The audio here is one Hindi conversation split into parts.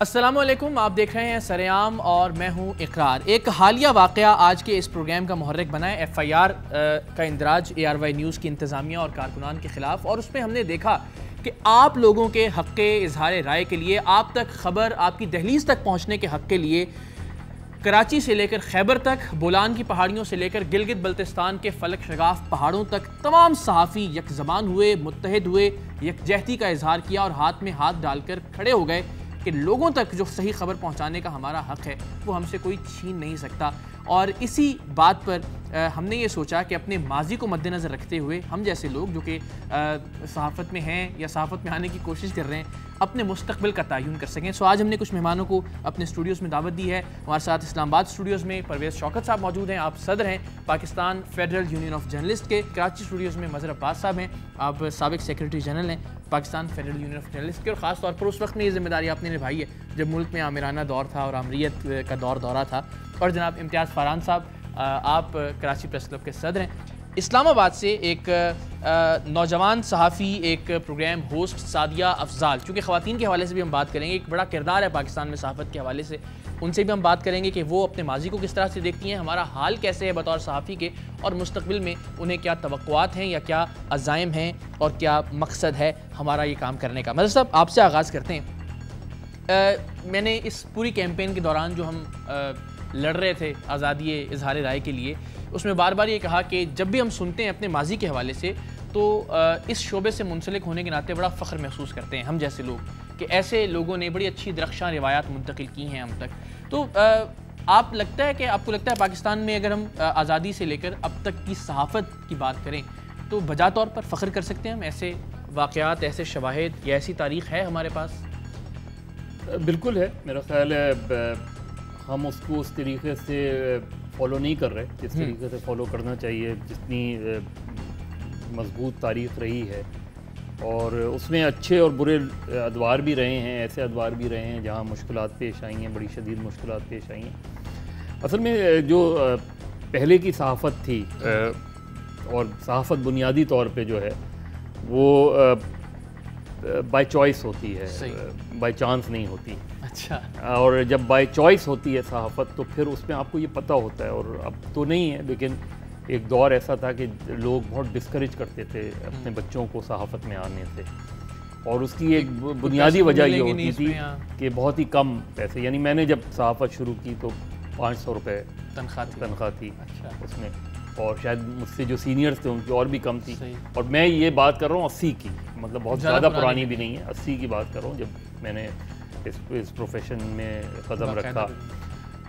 अस्सलामुअलैकुम, आप देख रहे हैं सरेआम और मैं हूं इकरार। एक हालिया वाक़या आज के इस प्रोग्राम का मुहर्रिक बना है। FIR का इंदराज ARY न्यूज़ की इंतज़ामिया और कारकुनान के ख़िलाफ़, और उसमें हमने देखा कि आप लोगों के हक़ के इजहार राय के लिए, आप तक ख़बर आपकी दहलीज़ तक पहुँचने के हक़ के लिए कराची से लेकर खैबर तक, बोलान की पहाड़ियों से लेकर गिलगित बल्तिस्तान के फलक शगाफ पहाड़ों तक तमाम सहाफ़ी यक ज़बान हुए, मुत्तहिद हुए, यकजहती का इजहार किया और हाथ में हाथ डालकर खड़े हो गए कि लोगों तक जो सही खबर पहुंचाने का हमारा हक़ है वो हमसे कोई छीन नहीं सकता। और इसी बात पर हमने ये सोचा कि अपने माजी को मद्देनज़र रखते हुए हम जैसे लोग जो कि सहाफ़त में हैं या सहाफ़त में आने की कोशिश कर रहे हैं, अपने मुस्तक़बिल का तयन कर सकें। सो आज हमने कुछ मेहमानों को अपने स्टूडियोज़ में दावत दी है। हमारे साथ इस्लामाबाद स्टूडियोज़ में परवेज़ शौकत साहब मौजूद हैं, आप सदर हैं Pakistan federal union of journalist के। कराची स्टूडियोज़ में मज़हर अब्बास साहब हैं, आप साबिक़ सेक्रेटरी जनरल हैं Pakistan federal union of journalist के, और ख़ास तौर पर उस वक्त में ये जिम्मेदारी आपने निभाई है जब मुल्क में आमिराना दौर था और आमरीत का दौरा था। और जनाब इम्तियाज़ फ़ारान साहब, आप कराची प्रेस क्लब के सदर हैं। इस्लामाबाद से एक नौजवान सहाफ़ी, एक प्रोग्राम होस्ट सादिया अफजाल, चूँकि ख़वातीन के हवाले से भी हम बात करेंगे, एक बड़ा किरदार है पाकिस्तान में सहाफ़त के हवाले से, उनसे भी हम बात करेंगे कि वो अपने माजी को किस तरह से देखती हैं, हमारा हाल कैसे है बतौर सहाफ़ी के, और मुस्तक़बिल में उन्हें क्या तवक्कुआत हैं या क्या अज़ाइम हैं और क्या मकसद है हमारा ये काम करने का। मज़हर साहब, आपसे आगाज़ करते हैं। मैंने इस पूरी कैंपेन के दौरान जो हम लड़ रहे थे आज़ादी इजहार राय के लिए, उसमें बार बार ये कहा कि जब भी हम सुनते हैं अपने माजी के हवाले से तो इस शोबे से मुंसलिक होने के नाते बड़ा फ़ख्र महसूस करते हैं हम जैसे लोग कि ऐसे लोगों ने बड़ी अच्छी दरख्शां रिवायात मुंतकिल की हैं हम तक। तो आपको लगता है पाकिस्तान में अगर हम आज़ादी से लेकर अब तक की सहाफ़त की बात करें तो बजा तौर पर फ़ख्र कर सकते हैं हम? ऐसे वाक़यात, ऐसे शवाहिद या ऐसी तारीख़ है हमारे पास? बिल्कुल है। मेरा ख़्याल है हम उसको उस तरीके से फॉलो नहीं कर रहे जिस तरीके से फॉलो करना चाहिए, जितनी मजबूत तारीख़ रही है। और उसमें अच्छे और बुरे अदवार भी रहे हैं, ऐसे अदवार भी रहे हैं जहाँ मुश्किलात पेश आई हैं, बड़ी शदीद मुश्किलात पेश आई हैं। असल में जो पहले की सहाफ़त थी और सहाफ़त बुनियादी तौर पे जो है वो बाय चॉइस होती है, बाय चांस नहीं होती। अच्छा। और जब बाय चॉइस होती है सहाफ़त तो फिर उसमें आपको ये पता होता है, और अब तो नहीं है, लेकिन एक दौर ऐसा था कि लोग बहुत डिस्करेज करते थे अपने बच्चों को सहाफ़त में आने से, और उसकी एक बुनियादी वजह ये होती थी कि बहुत ही कम पैसे, यानी मैंने जब सहाफ़त शुरू की तो 500 रुपये तनख्वाह थी। अच्छा। उसमें, और शायद मुझसे जो सीनियर्स थे उनकी और भी कम थी। और मैं ये बात कर रहा हूँ 80 की, मतलब बहुत ज़्यादा पुरानी भी नहीं है, 80 की बात कर रहा हूँ जब मैंने इस प्रोफेशन में कदम रखा।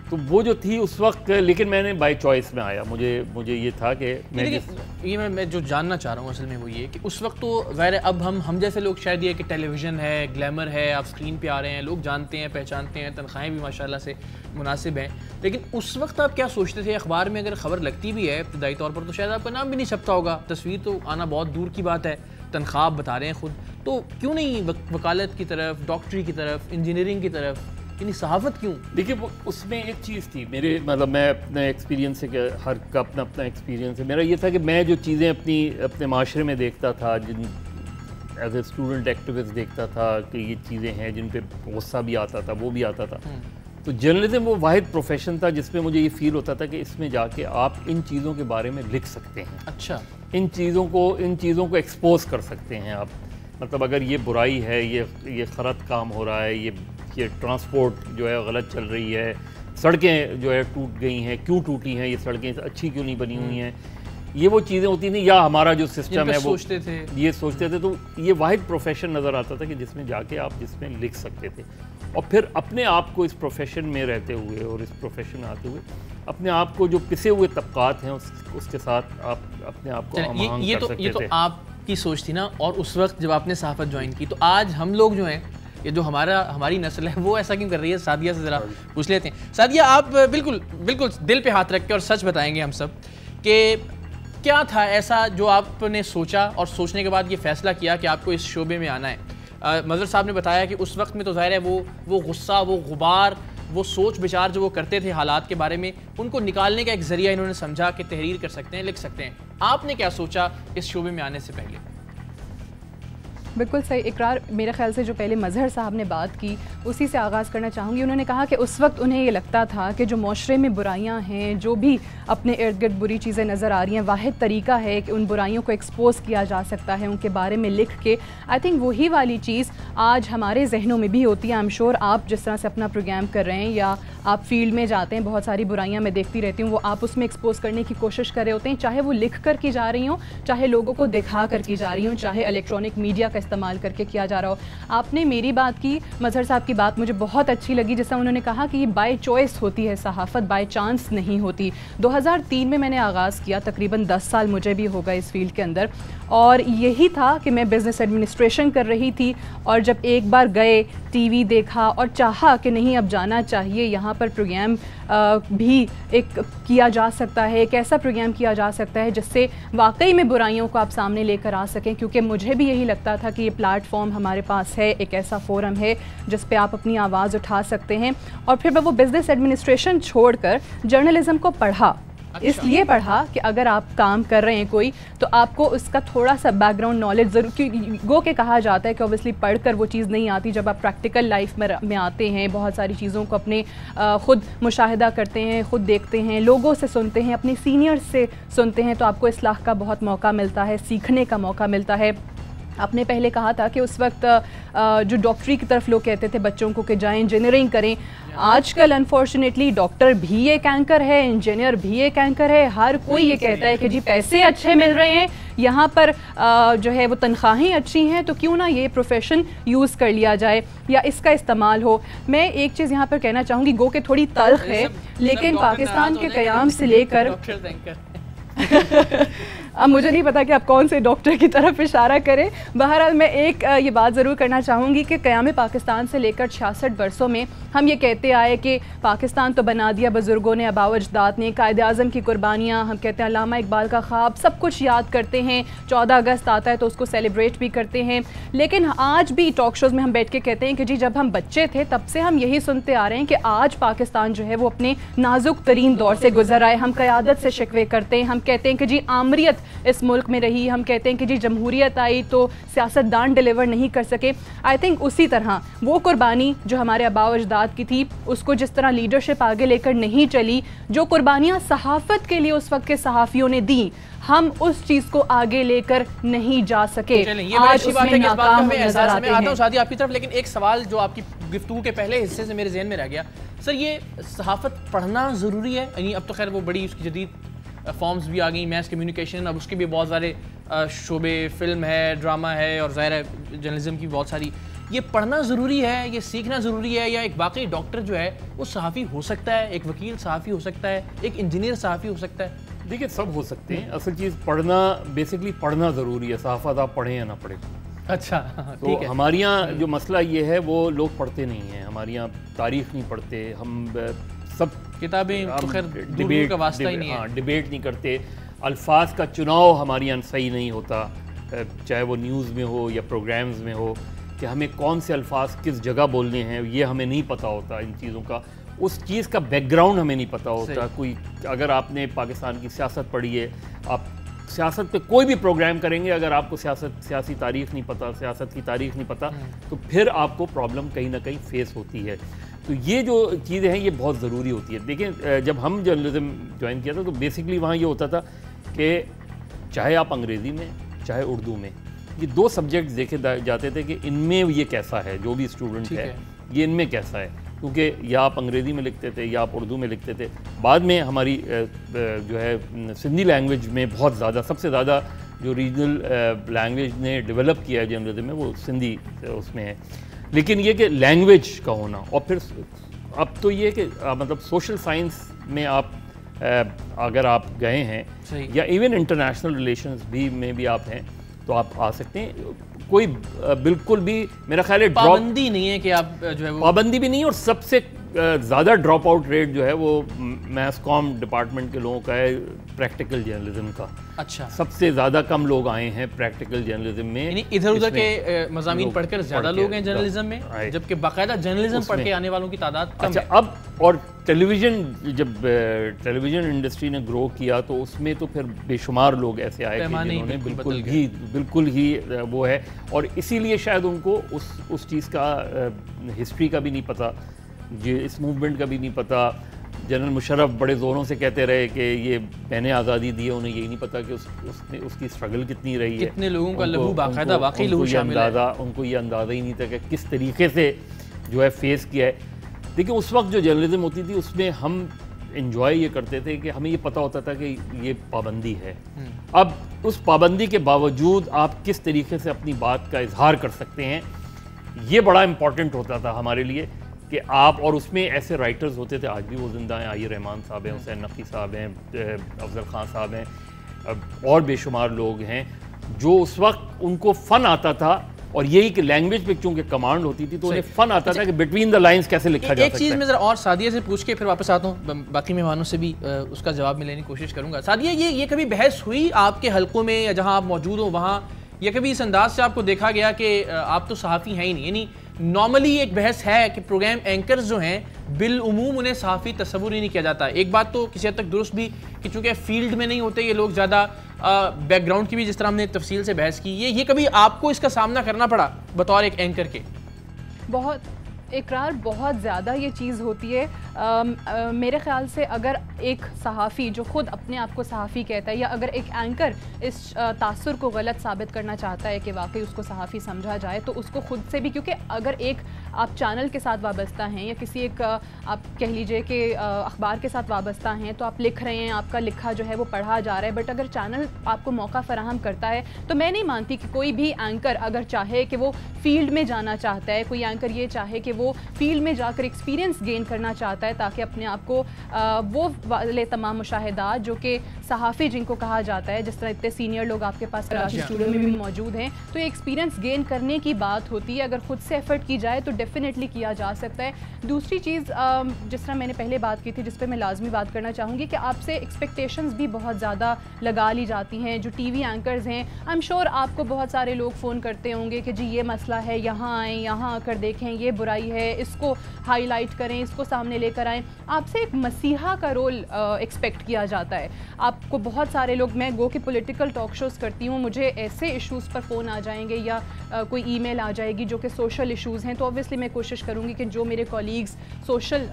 तो वो जो थी उस वक्त, लेकिन मैंने बाय चॉइस में आया, मुझे ये था कि मैं जो जानना चाह रहा हूँ असल में वो ये कि उस वक्त तो ज़ाहिर है अब हम जैसे लोग शायद ये कि टेलीविज़न है, ग्लैमर है, आप स्क्रीन पे आ रहे हैं, लोग जानते हैं, पहचानते हैं, तनख्वाहें भी माशाल्लाह से मुनासिब हैं, लेकिन उस वक्त आप क्या सोचते थे? अखबार में अगर खबर लगती भी है इब्तदाई तौर पर तो शायद आपका नाम भी नहीं छपता होगा, तस्वीर तो आना बहुत दूर की बात है, तनख्वाह आप बता रहे हैं खुद, तो क्यों नहीं वकालत की तरफ, डॉक्टरी की तरफ, इंजीनियरिंग की तरफ, यानी सहाफ़त क्यों? देखिए, उसमें एक चीज़ थी मेरे, मतलब मैं अपने एक्सपीरियंस से, हर का अपना एक्सपीरियंस है, मेरा ये था कि मैं जो चीज़ें अपने माशरे में देखता था, जिन एज ए स्टूडेंट एक्टिविस्ट देखता था कि ये चीज़ें हैं जिन पे गुस्सा भी आता था, वो भी आता था। तो जर्नलिज्म वो वाहिद प्रोफेशन था जिसमें मुझे ये फील होता था कि इसमें जाके आप इन चीज़ों के बारे में लिख सकते हैं। अच्छा। इन चीज़ों को एक्सपोज कर सकते हैं आप, मतलब अगर ये बुराई है, ये गलत काम हो रहा है, ये ट्रांसपोर्ट जो है गलत चल रही है, सड़कें जो है टूट गई हैं, क्यों टूटी हैं ये सड़कें, अच्छी क्यों नहीं बनी हुई हैं, ये वो चीज़ें होती थी, या हमारा जो सिस्टम है वो सोचते थे। तो ये वाहिद प्रोफेशन नज़र आता था कि जिसमें जाके आप जिसमें लिख सकते थे, और फिर अपने आप को इस प्रोफेशन में रहते हुए और इस प्रोफेशन में आते हुए अपने आप को जो पिसे हुए तबकात हैं उसके साथ आप अपने आप को हमआहंग कर सकते थे। ये तो आपकी सोच थी ना, और उस वक्त जब आपने सहाफ़त ज्वाइन की, तो आज हम लोग जो हैं, ये जो हमारी नस्ल है वो ऐसा क्यों कर रही है? सादिया से ज़रा पूछ लेते हैं। सादिया, आप बिल्कुल दिल पे हाथ रख के और सच बताएंगे हम सब कि क्या था ऐसा जो आपने सोचा और सोचने के बाद ये फ़ैसला किया कि आपको इस शोबे में आना है? मज़हर साहब ने बताया कि उस वक्त में तो ज़ाहिर है वो गुस्सा, वो गुबार, वो सोच विचार जो वो करते थे हालात के बारे में, उनको निकालने का एक ज़रिया इन्होंने समझा कि तहरीर कर सकते हैं, लिख सकते हैं। आपने क्या सोचा इस शोबे में आने से पहले? बिल्कुल सही इकरार। मेरे ख्याल से जो पहले मज़हर साहब ने बात की उसी से आगाज़ करना चाहूँगी। उन्होंने कहा कि उस वक्त उन्हें ये लगता था कि जो माशरे में बुराइयाँ हैं, जो भी अपने इर्द गिर्द बुरी चीज़ें नज़र आ रही हैं, वाहिद तरीका है कि उन बुराइयों को एक्सपोज़ किया जा सकता है उनके बारे में लिख के। आई थिंक वही वाली चीज़ आज हमारे जहनों में भी होती है। आई एम श्योर आप जिस तरह से अपना प्रोग्राम कर रहे हैं या आप फील्ड में जाते हैं, बहुत सारी बुराइयाँ मैं देखती रहती हूँ, वो आप उसमें एक्सपोज़ करने की कोशिश कर रहे होते हैं, चाहे वो लिख कर की जा रही हों, चाहे लोगों को दिखा कर की जा रही हों, चाहे इलेक्ट्रॉनिक मीडिया का इस्तेमाल करके किया जा रहा हो। आपने मेरी बात की, मज़हर साहब की बात मुझे बहुत अच्छी लगी, जैसा उन्होंने कहा कि ये बाय चॉइस होती है सहाफ़त, बाय चांस नहीं होती। 2003 में मैंने आगाज़ किया, तकरीबन 10 साल मुझे भी होगा इस फील्ड के अंदर, और यही था कि मैं बिज़नेस एडमिनिस्ट्रेशन कर रही थी। और जब एक बार गए, टीवी देखा और चाहा कि नहीं अब जाना चाहिए, यहाँ पर प्रोग्राम भी एक किया जा सकता है, एक ऐसा प्रोग्राम किया जा सकता है जिससे वाकई में बुराइयों को आप सामने लेकर आ सकें। क्योंकि मुझे भी यही लगता था कि ये प्लेटफॉर्म हमारे पास है, एक ऐसा फोरम है जिस पे आप अपनी आवाज़ उठा सकते हैं। और फिर मैं वो बिज़नेस एडमिनिस्ट्रेशन छोड़कर जर्नलिज़म को पढ़ा। अच्छा। इसलिए पढ़ा कि अगर आप काम कर रहे हैं कोई, तो आपको उसका थोड़ा सा बैकग्राउंड नॉलेज ज़रूर, गो के कहा जाता है कि ऑब्वियसली पढ़कर वो चीज़ नहीं आती। जब आप प्रैक्टिकल लाइफ में आते हैं, बहुत सारी चीज़ों को अपने ख़ुद मुशाहिदा करते हैं, ख़ुद देखते हैं, लोगों से सुनते हैं, अपने सीनियर्स से सुनते हैं, तो आपको इस्लाह का बहुत मौका मिलता है, सीखने का मौका मिलता है। आपने पहले कहा था कि उस वक्त जो डॉक्टरी की तरफ लोग कहते थे बच्चों को कि जाएं इंजीनियरिंग करें, आजकल अनफॉर्चुनेटली डॉक्टर भी एक एंकर है, इंजीनियर भी एक एंकर है। हर कोई ये कहता है कि जी पैसे अच्छे मिल रहे हैं, यहाँ पर जो है वो तनख्वाहें अच्छी हैं, तो क्यों ना ये प्रोफेशन यूज़ कर लिया जाए या इसका इस्तेमाल हो। मैं एक चीज़ यहाँ पर कहना चाहूँगी, गो के थोड़ी तल्ख है, लेकिन पाकिस्तान के क़याम से लेकर अब मुझे नहीं पता कि आप कौन से डॉक्टर की तरफ इशारा करें। बहरहाल मैं एक ये बात ज़रूर करना चाहूँगी कि क़याम पाकिस्तान से लेकर 66 बरसों में हम ये कहते आए कि पाकिस्तान तो बना दिया बुज़ुर्गों ने, आबा अजदाद ने, कायदे आज़म की कुर्बानियाँ, हम कहते हैं अल्लामा इकबाल का ख्वाब, सब कुछ याद करते हैं। 14 अगस्त आता है तो उसको सेलिब्रेट भी करते हैं। लेकिन आज भी टॉक शोज़ में हम बैठ के कहते हैं कि जी जब हम बच्चे थे तब से हम यही सुनते आ रहे हैं कि आज पाकिस्तान जो है वो अपने नाजुक तरीन दौर से गुजर आए। हम क़यादत से शिकवे करते हैं, हम कहते हैं कि जी आमरीत इस मुल्क में रही, हम कहते हैं कि जी जमहूरियत आई तो सियासतदान डिलीवर नहीं कर सके। आई थिंक उसी तरह वो कुर्बानी जो हमारे आबा अजदाद की थी, उसको जिस तरह लीडरशिप आगे लेकर नहीं चली, जो कुर्बानियाँ सहाफ़त के लिए उस वक्त के सहाफ़ियों ने दी, हम उस चीज़ को आगे लेकर नहीं जा सके। आज उसमें नाकाम नजर आते हैं। आता हूं शादी आपकी तरफ, लेकिन एक सवाल जो आपकी गुफ्तगू के पहले हिस्से से मेरे जहन में रह गया, सर ये सहाफ़त पढ़ना ज़रूरी है? यानी अब तो खैर वो बड़ी उसकी जदीद फॉर्म्स भी आ गई, मैस कम्युनिकेशन, अब उसके भी बहुत सारे शोबे, फिल्म है, ड्रामा है और ज़ाहिर है जर्नलिज्म की बहुत सारी। ये पढ़ना ज़रूरी है, ये सीखना ज़रूरी है, या एक वाकई डॉक्टर जो है वो सहाफ़ी हो सकता है, एक वकील सहाफ़ी हो सकता है, एक इंजीनियर सहाफ़ी हो सकता है? देखिए सब हो सकते हैं। असल चीज़ पढ़ना, बेसिकली पढ़ना ज़रूरी है, सहाफ़त आप पढ़ें या ना पढ़ें। अच्छा, तो हमारे यहाँ जो मसला ये है वो लोग पढ़ते नहीं हैं, हमारे यहाँ तारीख़ नहीं पढ़ते, हम सब किताबें तो खैर डिबेट का वास्ता ही नहीं है। हाँ, डिबेट नहीं करते। अल्फाज का चुनाव हमारे यहाँ सही नहीं होता, चाहे वो न्यूज़ में हो या प्रोग्राम्स में हो, कि हमें कौन से अल्फाज किस जगह बोलने हैं ये हमें नहीं पता होता। इन चीज़ों का, उस चीज़ का बैकग्राउंड हमें नहीं पता होता। कोई अगर आपने पाकिस्तान की सियासत पढ़ी है, आप सियासत पे कोई भी प्रोग्राम करेंगे, अगर आपको सियासी तारीख़ नहीं पता, सियासत की तारीख़ नहीं पता, तो फिर आपको प्रॉब्लम कहीं ना कहीं फेस होती है। तो ये जो चीज़ें हैं ये बहुत ज़रूरी होती है। देखिए जब हम जर्नलिज्म ज्वाइन किया था तो बेसिकली वहाँ ये होता था कि चाहे आप अंग्रेज़ी में चाहे उर्दू में, ये दो सब्जेक्ट देखे जाते थे कि इनमें ये कैसा है, जो भी स्टूडेंट है ये इनमें कैसा है, क्योंकि या आप अंग्रेज़ी में लिखते थे या आप उर्दू में लिखते थे। बाद में हमारी जो है सिंधी लैंग्वेज में बहुत ज़्यादा, सबसे ज़्यादा जो रीजनल लैंग्वेज ने डेवलप किया है जर्नलिज्म में वो सिंधी उसमें है। लेकिन ये कि लैंग्वेज का होना, और फिर अब तो ये कि मतलब सोशल साइंस में आप अगर आप गए हैं या इवन इंटरनेशनल रिलेशंस भी में भी आप हैं तो आप आ सकते हैं। कोई बिल्कुल भी मेरा ख्याल है पाबंदी नहीं है कि आप जो है वो, पाबंदी भी नहीं। और सबसे ज़्यादा ड्रॉप आउट रेट जो है वो मैस कॉम डिपार्टमेंट के लोगों का है, प्रैक्टिकल जर्नलिज्म का। अच्छा, सबसे ज़्यादा कम लोग आए हैं प्रैक्टिकल जर्नलिज्म में। यानी इधर उधर के मज़ामीन पढ़कर ज़्यादा लोग हैं जर्नलिज्म में, जबकि बाकायदा जर्नलिज्म पढ़ के आने वालों की तादाद कम है। अब और जब टेलीविज़न इंडस्ट्री ने ग्रो किया तो उसमें तो फिर बेशुमार लोग ऐसे आए कि जिन्होंने बिल्कुल ही वो है, और इसीलिए शायद उनको उस चीज़ का हिस्ट्री का भी नहीं पता, इस मूवमेंट का भी नहीं पता। जनरल मुशर्रफ बड़े ज़ोरों से कहते रहे कि ये मैंने आज़ादी दी है, उन्हें यही नहीं पता कि उसकी स्ट्रगल कितनी रही है, कितने लोगों का लहू बाकायदा वाकई लहू शामिल है। उनको ये अंदाज़ा ही नहीं था कि किस तरीके से जो है फेस किया है। देखिए उस वक्त जो जर्नलिज्म होती थी उसमें हम इंजॉय ये करते थे कि हमें ये पता होता था कि ये पाबंदी है। अब उस पाबंदी के बावजूद आप किस तरीके से अपनी बात का इजहार कर सकते हैं, ये बड़ा इम्पॉर्टेंट होता था हमारे लिए कि आप, और उसमें ऐसे राइटर्स होते थे, आज भी वो जिंदा हैं, आईए रहमान साहब हैं, हुसैन नकवी साहब हैं, अफजल खान साहब हैं, और बेशुमार लोग हैं जो उस वक्त उनको फ़न आता था, और यही कि लैंग्वेज पे क्योंकि कमांड होती थी तो उन्हें फन आता था कि बिटवीन द लाइंस कैसे लिखा जा सकता है। एक चीज़ मैं ज़रा और सादिया से पूछ के फिर वापस आता हूँ, बाकी मेहमानों से भी उसका जवाब मैं लेने की कोशिश करूँगा। सादिया, ये कभी बहस हुई आपके हलकों में या जहाँ आप मौजूद हो वहाँ, या कभी इस अंदाज से आपको देखा गया कि आप तो सहाफ़ी हैं ही नहीं? यानी नॉर्मली एक बहस है कि प्रोग्राम एंकर्स जो हैं बिल उमूम उन्हें सहाफ़ी तस्वुर ही नहीं किया जाता। एक बात तो किसी हद तक दुरुस्त भी कि चूँकि फील्ड में नहीं होते ये लोग, ज़्यादा बैकग्राउंड की भी जिस तरह हमने तफसील से बहस की, ये कभी आपको इसका सामना करना पड़ा बतौर एक एंकर के? बहुत इकरार, बहुत ज़्यादा ये चीज़ होती है। मेरे ख़्याल से अगर एक सहाफ़ी जो ख़ुद अपने आप को सहाफ़ी कहता है, या अगर एक एंकर इस तासुर को गलत साबित करना चाहता है कि वाकई उसको सहाफ़ी समझा जाए, तो उसको ख़ुद से भी, क्योंकि अगर एक आप चैनल के साथ वाबस्ता हैं या किसी एक आप कह लीजिए कि अखबार के साथ वाबस्ता हैं, तो आप लिख रहे हैं, आपका लिखा जो है वो पढ़ा जा रहा है, बट अगर चैनल आपको मौका फ़राहम करता है तो मैं नहीं मानती कि कोई भी एंकर अगर चाहे कि वो फील्ड में जाना चाहता है, कोई एंकर ये चाहे कि वो फील्ड में जाकर एक्सपीरियंस गेन करना चाहता है ताकि अपने आप को वो वाले तमाम मुशाहिदात जो कि सहाफ़ी जिनको कहा जाता है, जिस तरह इतने सीनियर लोग आपके पास कराची स्टूडियो में भी मौजूद हैं, तो ये एक्सपीरियंस गेन करने की बात होती है। अगर खुद से एफर्ट की जाए तो डेफिनेटली किया जा सकता है। दूसरी चीज़ जिस तरह मैंने पहले बात की थी, जिस पर मैं लाजमी बात करना चाहूँगी कि आपसे एक्सपेक्टेशंस भी बहुत ज़्यादा लगा ली जाती हैं। जो टीवी एंकर्स हैं, आई एम श्योर आपको बहुत सारे लोग फ़ोन करते होंगे कि जी ये मसला है, यहाँ आएँ, यहाँ आकर देखें, ये बुराई है, इसको हाईलाइट करें, इसको सामने लेकर आएँ। आपसे एक मसीहा का रोल एक्सपेक्ट किया जाता है। आपको बहुत सारे लोग, मैं गो के पॉलिटिकल टॉक शोज़ करती हूँ, मुझे ऐसे इश्यूज़ पर फ़ोन आ जाएंगे या कोई ईमेल आ जाएगी जो कि सोशल इश्यूज़ हैं, तो ऑब्वियसली मैं कोशिश करूँगी कि जो मेरे कॉलीग्स सोशल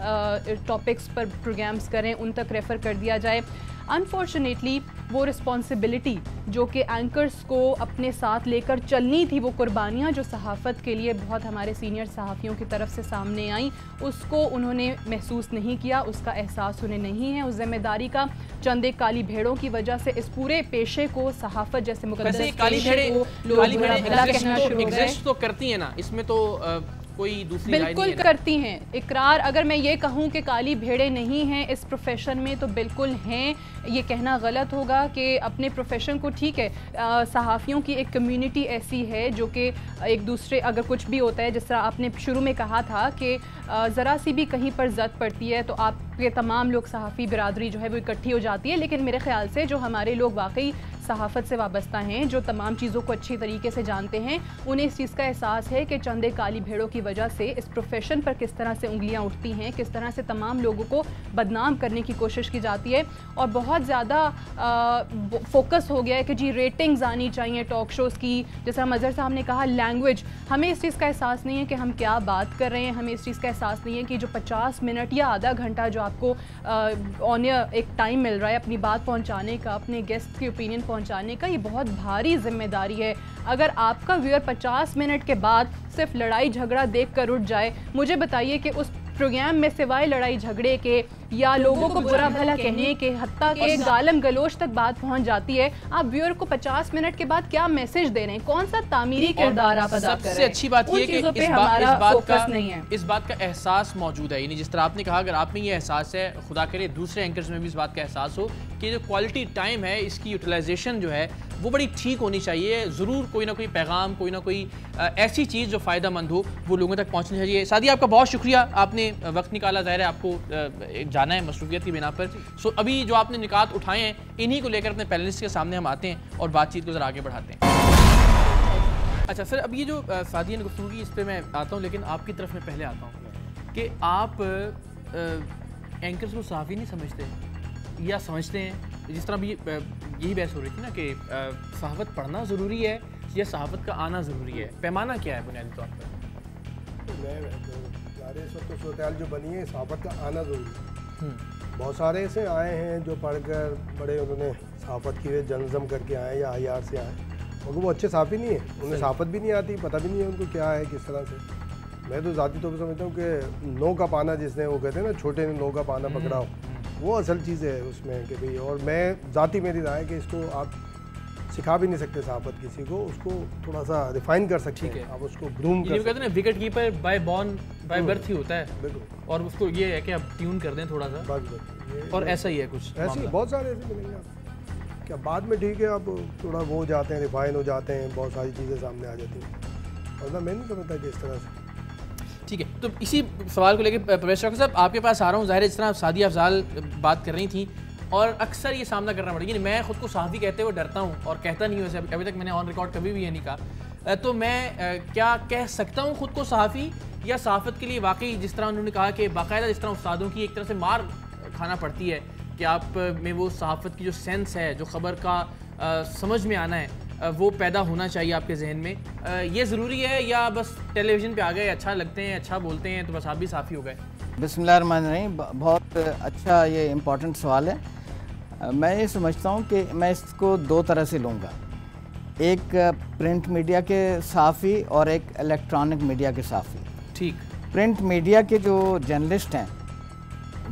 टॉपिक्स पर प्रोग्राम्स करें उन तक रेफ़र कर दिया जाए। अनफॉर्चुनेटली वो रिस्पॉन्सिबिलिटी जो कि एंकर्स को अपने साथ लेकर चलनी थी, वो कुर्बानियाँ जो सहाफ़त के लिए बहुत हमारे सीनियर सहाफ़ियों की तरफ से सामने आई, उसको उन्होंने महसूस नहीं किया, उसका एहसास उन्हें नहीं है। उस जिम्मेदारी का चंद एक काली भेड़ों की वजह से इस पूरे पेशे को, सहाफ़त जैसे मुकद्दस पेशे को लोग बुरा भला कहना शुरू हो गए। तो करती है ना, इसमें तो कोई दूसरी बिल्कुल करती हैं इकरार। अगर मैं ये कहूँ कि काली भेड़ें नहीं हैं इस प्रोफेशन में तो बिल्कुल हैं, ये कहना गलत होगा कि अपने प्रोफेशन को, ठीक है सहाफ़ियों की एक कम्युनिटी ऐसी है जो कि एक दूसरे, अगर कुछ भी होता है, जिस तरह आपने शुरू में कहा था कि ज़रा सी भी कहीं पर ज़द पड़ती है तो आपके तमाम लोग सहाफ़ी बिरादरी जो है वो इकट्ठी हो जाती है। लेकिन मेरे ख़्याल से जो हमारे लोग वाकई सहाफ़त से वाबस्ता हैं, जो तमाम चीज़ों को अच्छी तरीके से जानते हैं, उन्हें इस चीज़ का एहसास है कि चंदे काली भेड़ों की वजह से इस प्रोफेशन पर किस तरह से उंगलियां उठती हैं, किस तरह से तमाम लोगों को बदनाम करने की कोशिश की जाती है। और बहुत ज़्यादा फोकस हो गया है कि जी रेटिंग्स आनी चाहिए टॉक शोज़ की। जैसा मज़हर साहब ने कहा, लैंग्वेज, हमें इस चीज़ का एहसास नहीं है कि हम क्या बात कर रहे हैं, हमें इस चीज़ का एहसास नहीं है कि जो 50 मिनट या आधा घंटा जो आपको ऑन एयर एक टाइम मिल रहा है अपनी बात पहुँचाने का, अपने गेस्ट की ओपिनियन पहुँचाने का, ये बहुत भारी जिम्मेदारी है। अगर आपका व्यूअर 50 मिनट के बाद सिर्फ लड़ाई झगड़ा देख कर उठ जाए, मुझे बताइए कि उस प्रोग्राम में सिवाय लड़ाई झगड़े के या लोगों को बुरा भला कहने के, हत्ता के गालम गलोच तक बात पहुंच जाती है, आप व्यूअर को 50 मिनट के बाद क्या मैसेज दे रहे हैं, कौन सा तामीरी किरदार आप अदा कर रहे हैं? सबसे अच्छी बात ये कि इस बात का एहसास मौजूद है। यानी जिस तरह आपने कहा, अगर आप में ये एहसास है, खुदा करे दूसरे एंकर्स में भी इस बात का एहसास हो कि जो क्वालिटी टाइम है इसकी यूटिलाइजेशन जो है वो बड़ी ठीक होनी चाहिए। ज़रूर कोई ना कोई पैगाम, कोई ना कोई ऐसी चीज़ जो फ़ायदा मंद हो वो लोगों तक पहुँचनी चाहिए। सादिया, आपका बहुत शुक्रिया, आपने वक्त निकाला। ज़ाहिर है आपको जाना है मसरूफियत की बिना पर। सो अभी जो आपने निकात उठाए हैं, इन्हीं को लेकर अपने पैनलिस्ट के सामने हम आते हैं और बातचीत को ज़रा आगे बढ़ाते हैं। अच्छा सर, अब ये जो सादिया ने गुफ्तगू की, इस पर मैं आता हूँ, लेकिन आपकी तरफ मैं पहले आता हूँ कि आप एंकर्स को सहाफ़ी नहीं समझते या समझते हैं? जिस तरह अभी यही बहस हो रही थी ना कि सहाफ़त पढ़ना ज़रूरी है या सहाफ़त का आना ज़रूरी है, पैमाना क्या है बुनियादी तौर पर? इस वक्त तो सूरत जो बनी है, सहाफ़त का आना ज़रूरी है। बहुत सारे ऐसे आए हैं जो पढ़कर बड़े उन्होंने सहाफ़त की जर्नलिज्म करके आए या IR से आए, मगर वो अच्छे सहाफ़ी नहीं है, उन्हें सहाफ़त भी नहीं आती, पता भी नहीं है उनको क्या है किस तरह से। मैं तो ज़ाती तौर पर समझता हूँ कि नो का पाना, जिसने वो कहते हैं ना छोटे ने नो का पाना पकड़ा हो, वो असल चीज़ है उसमें कि भाई। और मैं ज़ाती मेरी राय है कि इसको आप सिखा भी नहीं सकते सहाफ़त किसी को, उसको थोड़ा सा रिफाइन कर सकते हैं, आप उसको ग्रूम कर कहते हैं ना विकेट कीपर बाय बर्थ ही होता है, बिल्कुल, और उसको ये है कि आप ट्यून कर दें थोड़ा सा, बस और ऐसा ही है कुछ ऐसे बहुत सारे ऐसे मिलेंगे आप क्या बाद में। ठीक है, आप थोड़ा वो हो जाते हैं, रिफाइन हो जाते हैं, बहुत सारी चीज़ें सामने आ जाती हैं, वरना मैं नहीं समझता कि इस तरह से। ठीक है, तो इसी सवाल को लेकर प्रवेश डॉक्टर साहब आपके पास आ रहा हूँ। ज़ाहिर है जिस तरह सादिया अफजाल बात कर रही थी, और अक्सर ये सामना करना पड़ेगा, मैं ख़ुद को सहाफ़ी कहते हुए डरता हूँ और कहता नहीं हूँ वैसे, अभी तक मैंने ऑन रिकॉर्ड कभी भी ये नहीं कहा, तो मैं क्या कह सकता हूँ ख़ुद को सहाफ़ी, या सहाफ़त के लिए वाकई जिस तरह उन्होंने कहा कि बाकायदा जिस तरह उस्तादों की एक तरह से मार खाना पड़ती है कि आप में वो सहाफ़त की जो सेंस है, जो ख़बर का समझ में आना है, वो पैदा होना चाहिए आपके जहन में, ये ज़रूरी है, या बस टेलीविज़न पे आ गए, अच्छा लगते हैं, अच्छा बोलते हैं, तो बस आप भी सहाफ़ी हो गए? बिस्मिल्लाहिर्रहमानिर्रहीम, बहुत अच्छा ये इम्पोर्टेंट सवाल है। मैं ये समझता हूँ कि मैं इसको दो तरह से लूँगा, एक प्रिंट मीडिया के सहाफ़ी और एक इलेक्ट्रॉनिक मीडिया के सहाफ़ी। ठीक। प्रिंट मीडिया के जो जर्नलिस्ट हैं,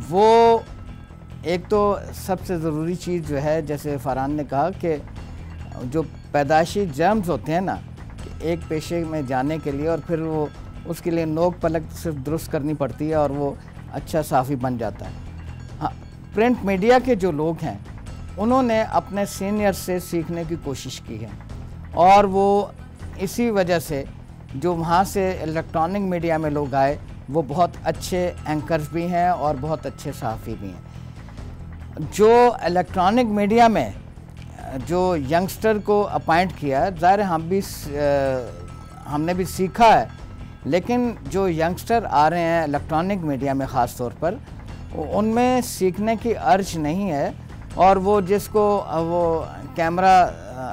वो एक तो सबसे ज़रूरी चीज़ जो है, जैसे फरहान ने कहा कि जो पैदाइशी जर्म्स होते हैं ना, कि एक पेशे में जाने के लिए और फिर वो उसके लिए नोक पलक सिर्फ दुरुस्त करनी पड़ती है और वो अच्छा सहाफ़ी बन जाता है। हाँ, प्रिंट मीडिया के जो लोग हैं, उन्होंने अपने सीनियर से सीखने की कोशिश की है, और वो इसी वजह से जो वहाँ से इलेक्ट्रॉनिक मीडिया में लोग आए, वो बहुत अच्छे एंकर्स भी हैं और बहुत अच्छे सहाफ़ी भी हैं। जो इलेक्ट्रॉनिक मीडिया में जो यंगस्टर को अपॉइंट किया है, ज़ाहिर हमने भी सीखा है, लेकिन जो यंगस्टर आ रहे हैं इलेक्ट्रॉनिक मीडिया में ख़ास तौर पर, उनमें सीखने की अर्ज नहीं है, और वो जिसको वो कैमरा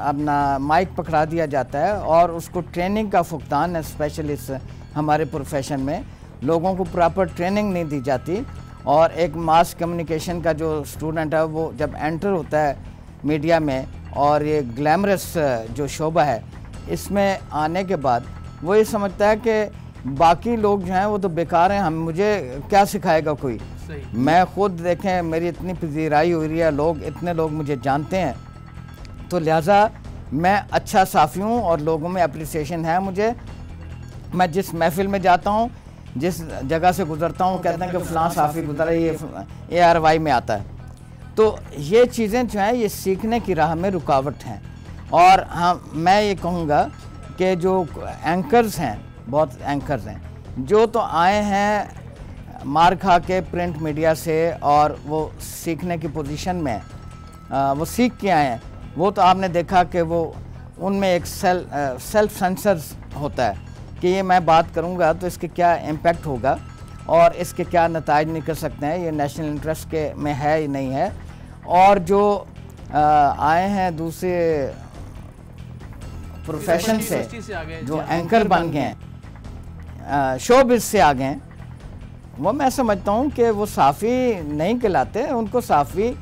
अपना माइक पकड़ा दिया जाता है और उसको ट्रेनिंग का फुकदान है, स्पेशली इस हमारे प्रोफेशन में लोगों को प्रॉपर ट्रेनिंग नहीं दी जाती, और एक मास कम्युनिकेशन का जो स्टूडेंट है, वो जब एंटर होता है मीडिया में और ये ग्लैमरस जो शोबा है, इसमें आने के बाद वो ये समझता है कि बाकी लोग जो हैं वो तो बेकार हैं, मुझे क्या सिखाएगा कोई। मैं खुद देखें, मेरी इतनी पजीराई हो रही है, लोग इतने लोग मुझे जानते हैं, तो लिहाजा मैं अच्छा सहाफ़ी हूँ और लोगों में अप्रिसिएशन है मुझे। मैं जिस महफिल में जाता हूँ, जिस जगह से गुज़रता हूँ, कहते हैं कि फ़लाँ सहाफ़ी गुज़रा, ये ARY में आता है। तो ये चीज़ें जो हैं, ये सीखने की राह में रुकावट हैं। और हाँ, मैं ये कहूँगा कि जो एंकर्स हैं, बहुत एंकर्स हैं जो तो आए हैं मार खा के प्रिंट मीडिया से, और वो सीखने की पोजीशन में वो सीख के आए हैं, वो तो आपने देखा कि वो उनमें एक सेल्फ सेंसर्स होता है कि ये मैं बात करूँगा तो इसके क्या इम्पेक्ट होगा और इसके क्या नताइज निकल सकते हैं, ये नेशनल इंटरेस्ट के में है या नहीं है। और जो आए हैं दूसरे प्रोफेशन से, जो एंकर बन गए हैं, शोबिज़ से आ गए हैं, वो मैं समझता हूँ कि वो सहाफ़ी नहीं कहलाते, उनको सहाफ़ी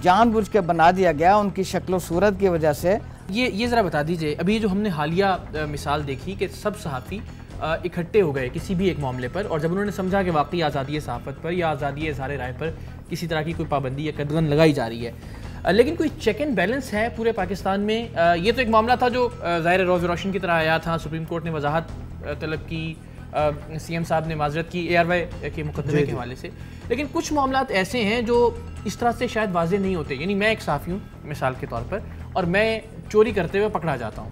जानबूझ के बना दिया गया उनकी शक्ल सूरत की वजह से। ये ज़रा बता दीजिए, अभी जो हमने हालिया मिसाल देखी कि सब सहाफ़ी इकट्ठे हो गए किसी भी एक मामले पर, और जब उन्होंने समझा कि वाकई आज़ादी सहाफ़त पर या आज़ादी इज़हार राय पर किसी तरह की कोई पाबंदी या कदगन लगाई जा रही है, लेकिन कोई चेक एंड बैलेंस है पूरे पाकिस्तान में? ये तो एक मामला था जो ज़ाहिर रोज़ रोशन की तरह आया था, सुप्रीम कोर्ट ने वजाहत तलब की, CM साहब ने माजरत की ARY के मुकदमे के हवाले से, लेकिन कुछ मामला ऐसे हैं जो इस तरह से शायद वाज़ेह नहीं होते। यानी मैं एक सहाफ़ी हूँ मिसाल के तौर पर, और मैं चोरी करते हुए पकड़ा जाता हूँ,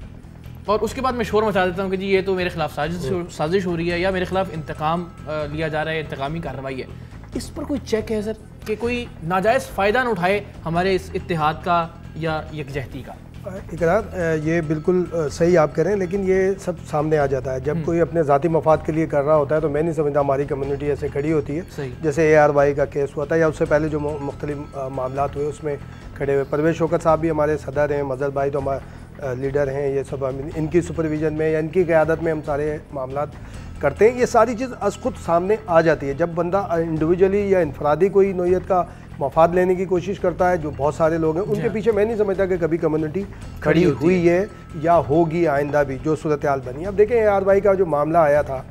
और उसके बाद मैं शोर मचा देता हूँ कि जी ये तो मेरे खिलाफ साजिश हो रही है, या मेरे खिलाफ इंतकाम लिया जा रहा है, इंतकामी कार्रवाई है। इस पर कोई चेक है सर कि कोई नाजायज़ फ़ायदा न उठाए हमारे इस इत्तेहाद का या यकजहती का? इकरार, ये बिल्कुल सही आप कह रहे हैं, लेकिन ये सब सामने आ जाता है जब कोई अपने ज़ाती मफाद के लिए कर रहा होता है। तो मैं नहीं समझता हमारी कम्युनिटी ऐसे खड़ी होती है। जैसे ARY का केस हुआ था या उससे पहले जो मुख्तलिफ मामलात हुए उसमें खड़े हुए। परवेज़ शौकत साहब भी हमारे सदर हैं, मजहर भाई तो हमारे लीडर हैं, ये सब इनकी सुपरविज़न में या इनकी क़यादत में हम सारे मामलात करते हैं। ये सारी चीज़ अस खुद सामने आ जाती है जब बंदा इंडिविजुअली या इनफरादी कोई नोयत का मफाद लेने की कोशिश करता है। जो बहुत सारे लोग हैं उनके पीछे मैं नहीं समझता कि कभी कम्युनिटी खड़ी हुई है या होगी आइंदा भी, जो सूरत हाल बनी। अब देखें ARY का जो मामला आया था,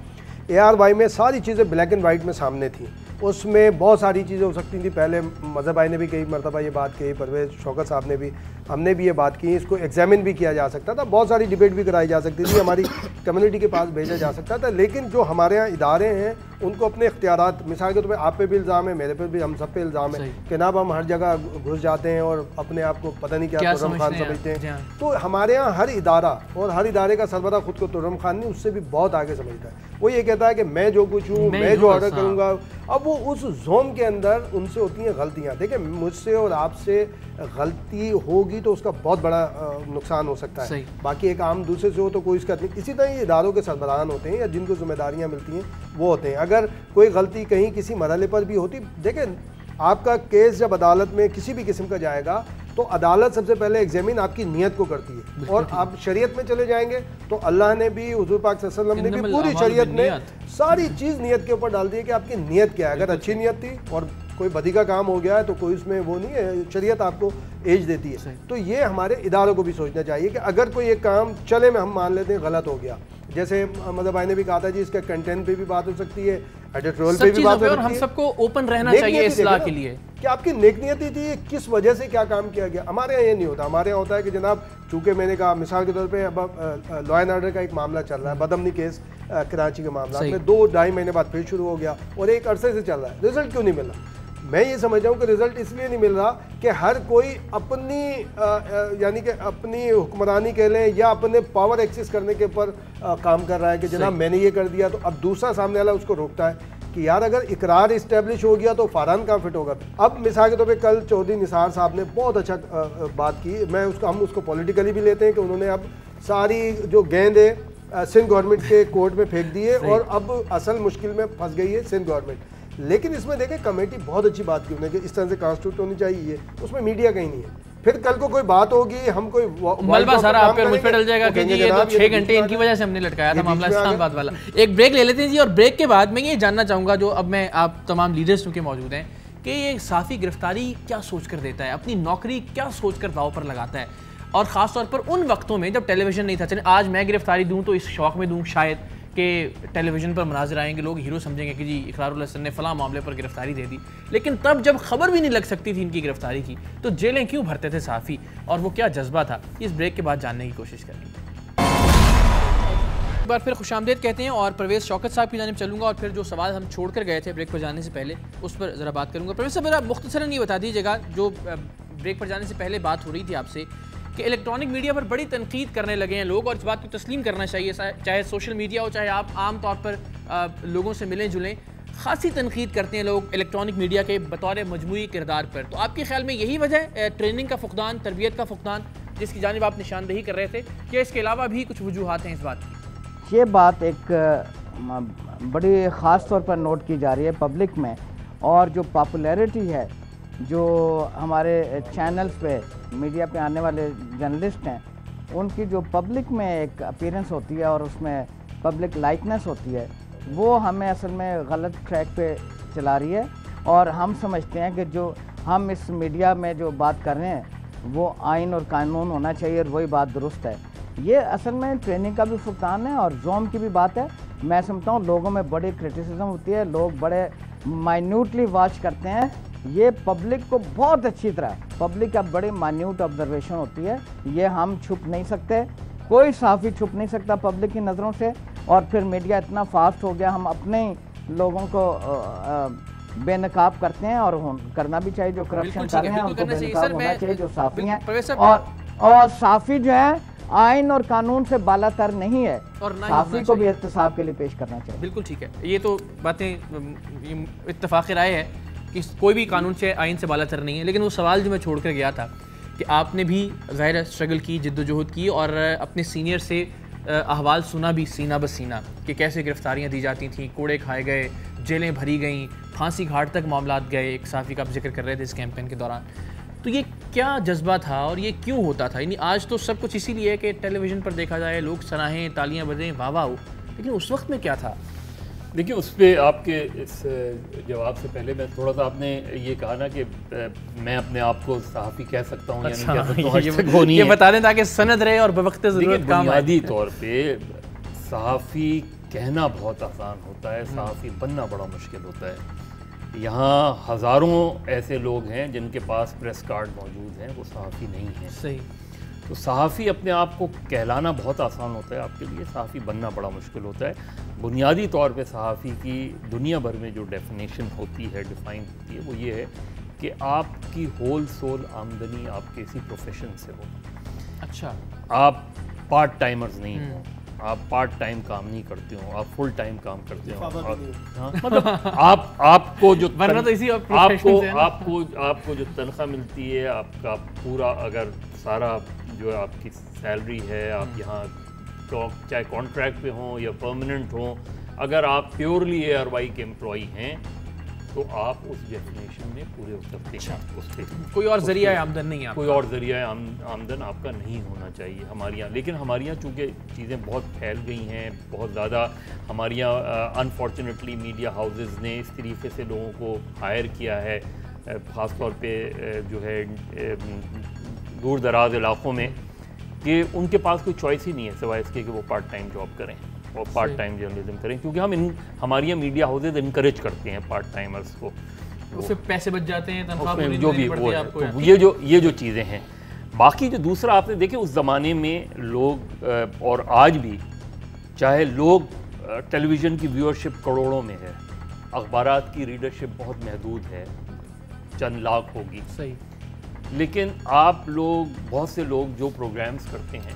ARY में सारी चीज़ें ब्लैक एंड वाइट में सामने थी। उसमें बहुत सारी चीज़ें हो सकती थी। पहले मजहर भाई ने भी कई मरतबा ये बात कही, परवेज़ शौकत साहब ने भी, हमने भी ये बात की। इसको एग्जामिन भी किया जा सकता था, बहुत सारी डिबेट भी कराई जा सकती थी, हमारी कम्युनिटी के पास भेजा जा सकता था। लेकिन जो हमारे यहाँ इदारे हैं उनको अपने इख्तियारात, मिसाल के तौर पर आप पे भी इल्ज़ाम है, मेरे पे भी, हम सब पे इल्ज़ाम है कि जनाब हम हर जगह घुस जाते हैं और अपने आप को पता नहीं क्या तुर्रम खान समझते हैं। तो हमारे यहाँ हर इदारा और हर इदारे का सरबराह खुद को तुर्रम खान नहीं, उससे भी बहुत आगे समझता है। वो ये कहता है कि मैं जो कुछ हूँ, मैं जो ऑर्डर करूँगा। अब वो उस जोन के अंदर उनसे होती हैं गलतियाँ। देखिए, मुझसे और आपसे गलती होगी तो उसका बहुत बड़ा नुकसान हो सकता है। बाकी एक आम दूसरे से हो तो कोई इसका नहीं। इसी तरह ये इदारों के सरबराहान होते हैं या जिनको जिम्मेदारियाँ मिलती हैं वो होते हैं। अगर कोई गलती कहीं किसी मरहले पर भी होती, देखें आपका केस जब अदालत में किसी भी किस्म का जाएगा तो अदालत सबसे पहले एग्जामिन आपकी नीयत को करती है। और आप शरीयत में चले जाएंगे तो अल्लाह ने भी, हुजूर पाक सल्लल्लाहु अलैहि वसल्लम ने भी, पूरी शरीयत ने सारी चीज़ नीयत के ऊपर डाल दी है कि आपकी नीयत क्या है। अगर अच्छी नीयत थी और कोई बदी का काम हो गया है तो कोई उसमें वो नहीं है, शरीयत आपको एज देती है। तो ये हमारे इदारों को भी सोचना चाहिए कि अगर कोई एक काम चले में हम मान लेते हैं गलत हो गया, जैसे मजहर भाई ने भी कहा था जी इसके कंटेंट पे भी बात हो सकती है, एडिटोरियल पे भी बात हो सकती है। हम सबको ओपन रहना चाहिए इस्लाह के लिए कि आपकी नेक नियति थी, किस वजह से क्या काम किया गया। हमारे यहाँ ये नहीं होता। हमारे यहाँ होता है कि जनाब चूँकि मैंने कहा मिसाल के तौर पे अब लॉ एंड ऑर्डर का एक मामला चल रहा है, बदअमनी केस कराची के मामला में 2-2.5 महीने बाद फिर शुरू हो गया और एक अरसे से चल रहा है, रिजल्ट क्यों नहीं मिल रहा? मैं ये समझ हूँ कि रिजल्ट इसलिए नहीं मिल रहा कि हर कोई अपनी यानी कि अपनी हुक्मरानी कह लें या अपने पावर एक्सेस करने के ऊपर काम कर रहा है कि जनाब मैंने ये कर दिया, तो अब दूसरा सामने वाला उसको रोकता है कि यार अगर इकरार इस्टेब्लिश हो गया तो फ़ौरन कहाँ फिट होगा। अब मिसाल के तौर पे कल चौधरी निसार साहब ने बहुत अच्छा बात की, मैं उसको, हम उसको पॉलिटिकली भी लेते हैं कि उन्होंने अब सारी जो गेंद है सिंध गवर्नमेंट के कोर्ट में फेंक दी है और अब असल मुश्किल में फंस गई है सिंध गवर्नमेंट। लेकिन इसमें देखें कमेटी बहुत अच्छी बात की उन्होंने कि इस तरह से कॉन्स्टिट्यूट होनी चाहिए, उसमें मीडिया कहीं नहीं है। फिर कल को कोई बात होगी, हम कोई मलबा सारा आप पे मुझ पे डल जाएगा कि जी ये तो 6 घंटे इनकी वजह से हमने लटकाया था मामला इस्लामाबाद वाला। एक ब्रेक ले लेते हैं जी, और ब्रेक के बाद मैं ये जानना चाहूँगा, जो अब मैं आप तमाम लीडर्स के मौजूद हैं, कि ये साफ़ी गिरफ्तारी क्या सोच कर देता है, अपनी नौकरी क्या सोच कर दाव पर लगाता है, और ख़ास तौर पर उन वक्तों में जब टेलीविज़न नहीं था। चलें आज मैं गिरफ्तारी दूँ तो इस शौक़ में दूँ शायद कि टेलीविज़न पर मनाज़र आएंगे, लोग हीरो समझेंगे कि जी इकरारुल हसन ने फ़लाँ मामले पर गिरफ्तारी दे दी। लेकिन तब जब खबर भी नहीं लग सकती थी इनकी गिरफ्तारी की, तो जेलें क्यों भरते थे साफ़ी, और वो क्या जज्बा था, इस ब्रेक के बाद जानने की कोशिश करेंगे। एक बार फिर खुशामदीद कहते हैं और परवेज़ शौकत साहब की जानिब चलूँगा और फिर जो सवाल हम छोड़ कर गए थे ब्रेक पर जाने से पहले उस पर ज़रा बात करूँगा। परवेज़ साहब, आप मुख्तसरन ये बता दीजिएगा, जो ब्रेक पर जाने से पहले बात हो रही थी आपसे कि इलेक्ट्रॉनिक मीडिया पर बड़ी तनकीद करने लगे हैं लोग, और इस बात को तस्लीम करना चाहिए, चाहे सोशल मीडिया हो चाहे आप आम तौर पर लोगों से मिलें जुलें, खासी तनकीद करते हैं लोग इलेक्ट्रॉनिक मीडिया के बतौर मजमूई किरदार पर। तो आपके ख्याल में यही वजह है ट्रेनिंग का फुकदान, तरबियत का फुकदान, जिसकी जानिब आप निशानदेही कर रहे थे, कि इसके अलावा भी कुछ वजूहात हैं इस बात की? ये बात एक बड़ी ख़ास तौर पर नोट की जा रही है पब्लिक में, और जो पॉपुलैरिटी है जो हमारे चैनल्स पे मीडिया पे आने वाले जर्नलिस्ट हैं, उनकी जो पब्लिक में एक अपीयरेंस होती है और उसमें पब्लिक लाइकनेस होती है, वो हमें असल में गलत ट्रैक पे चला रही है। और हम समझते हैं कि जो हम इस मीडिया में जो बात कर रहे हैं वो आइन और कानून होना चाहिए, और वही बात दुरुस्त है। ये असल में ट्रेनिंग का भी फुकदान है और जोम की भी बात है। मैं समझता हूँ लोगों में बड़ी क्रिटिसिज्म होती है, लोग बड़े माइन्यूटली वॉच करते हैं। ये पब्लिक को बहुत अच्छी तरह, पब्लिक का बड़ी माइन्यूट ऑब्जर्वेशन होती है, ये हम छुप नहीं सकते, कोई साफ़ी छुप नहीं सकता पब्लिक की नज़रों से। और फिर मीडिया इतना फास्ट हो गया, हम अपने लोगों को बेनकाब करते हैं, और करना भी चाहिए, जो करप्शन कर रहे हैं उनको बेनकाब होना चाहिए, जो साफ़ी हैं। और साफ़ी जो है आइन और कानून से बालातर नहीं है, और साफ़ी को भी इत्तेसाब के लिए पेश करना चाहिए। बिल्कुल ठीक है, ये तो बातें इत्तफाक़ राय है कि कोई भी कानून से, आइन से बालातर नहीं है। लेकिन वो सवाल जो मैं छोड़ कर गया था कि आपने भी ज़ाहिर स्ट्रगल की, जिद्दोजहद की और अपने सीनियर से अहवाल सुना भी सीना बसीना कि कैसे गिरफ्तारियां दी जाती थी, कोड़े खाए गए, जेलें भरी गईं, फांसी घाट तक मामलात गए। एक सहाफ़ी का आप जिक्र कर रहे थे इस कैंपेन के दौरान। तो ये क्या जज्बा था और ये क्यों होता था? यानी आज तो सब कुछ इसीलिए है कि टेलीविज़न पर देखा जाए, लोग सराहें, तालियां बजें, वाह वाह हो, लेकिन उस वक्त में क्या था? देखिए, उस पर आपके इस जवाब से पहले मैं थोड़ा सा, आपने ये कहा ना कि मैं अपने आप को सहाफ़ी कह सकता हूँ या नहीं कह सकता हूँ, ये बता दें ताकि सनद रहे और बवक्त ज़रूरत काम आए। बुनियादी तौर पे सहाफ़ी कहना बहुत आसान होता है, सहाफ़ी बनना बड़ा मुश्किल होता है। यहाँ हज़ारों ऐसे लोग हैं जिनके पास प्रेस कार्ड मौजूद हैं, वो सहाफ़ी नहीं हैं। सही। तो सहाफ़ी अपने आप को कहलाना बहुत आसान होता है आपके लिए, सहाफ़ी बनना बड़ा मुश्किल होता है। बुनियादी तौर पे सहाफ़ी की दुनिया भर में जो डेफिनेशन होती है, डिफ़ाइन होती है, वो ये है कि आपकी होल सोल आमदनी आपके इसी प्रोफेशन से हो। अच्छा। आप पार्ट टाइमर्स नहीं हो, आप पार्ट टाइम काम नहीं करते हो, आप फुल टाइम काम करते हो। हाँ, मतलब आपको जो आपको जो तनख्वाह मिलती है, आपका पूरा, अगर सारा जो है आपकी सैलरी है, आप यहाँ चाहे कॉन्ट्रैक्ट पे हों या परमानेंट हों, अगर आप प्योरली ARY के एम्प्लॉई हैं तो आप उस डेफिनेशन में पूरे उतरते हैं। उस पर कोई और ज़रिया आमदन नहीं है, कोई और ज़रिया आमदन आपका नहीं होना चाहिए हमारे यहाँ। लेकिन हमारे यहाँ चूँकि चीज़ें बहुत फैल गई हैं, बहुत ज़्यादा, हमारे यहाँ अनफॉर्चुनेटली मीडिया हाउसेस ने इस तरीके से लोगों को हायर किया है, ख़ास तौर पे जो है दूर दराज इलाक़ों में, कि उनके पास कोई चॉइस ही नहीं है सिवाय इसके कि वो पार्ट टाइम जॉब करें और पार्ट टाइम जर्नलिज्म करें, क्योंकि हमारे यहाँ मीडिया हाउसेज इनकरेज करते हैं पार्ट टाइमर्स को। उससे पैसे बच जाते हैं, तनख्वाह जो भी वो है। तो ये जो चीज़ें हैं। बाकी जो दूसरा आपने देखे, उस ज़माने में लोग और आज भी, चाहे लोग टेलीविज़न की व्यूअरशिप करोड़ों में है, अखबारात की रीडरशिप बहुत महदूद है, चंद लाख होगी। सही। लेकिन आप लोग, बहुत से लोग जो प्रोग्राम्स करते हैं,